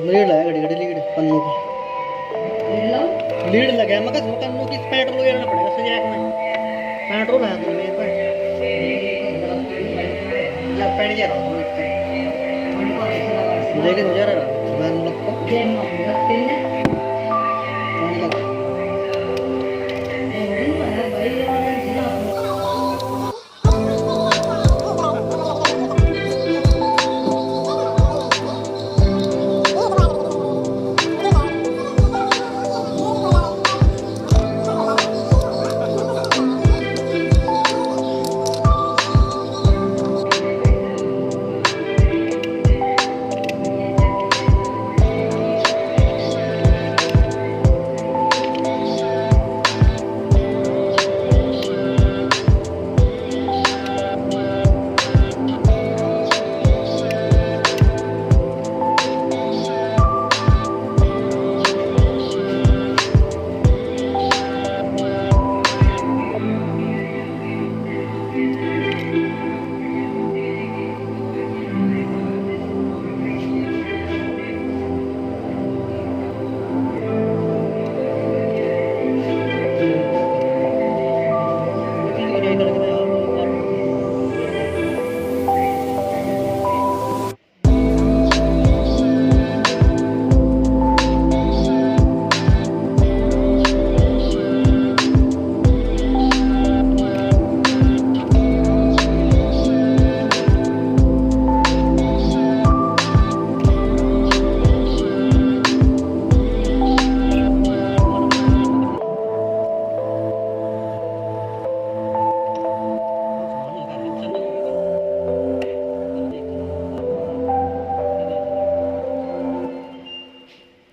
lead है, घड़ी lead पन्नों की लीड लगे मगर पन्नों की पेट्रोल लेना पड़ेगा सही में पेट्रोल है तो मेरे पे या पेड़ जा रहा हूं लेकिन हो जा रहा मैं लोग को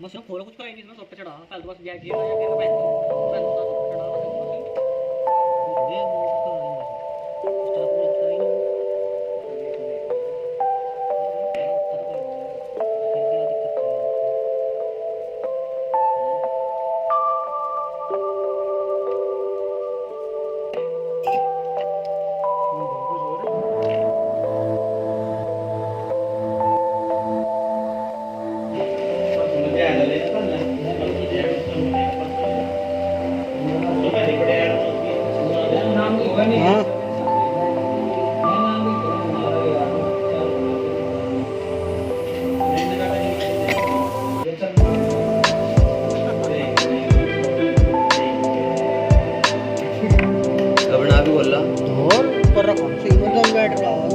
बस खोलो कुछ करेंगे इसमें सब पे चढ़ा पहले तो बस जैक गियर या फिर पहले तो चढ़ा ये स्टार्ट में करेंगे और पर रखो सी मतलब बैठ रहा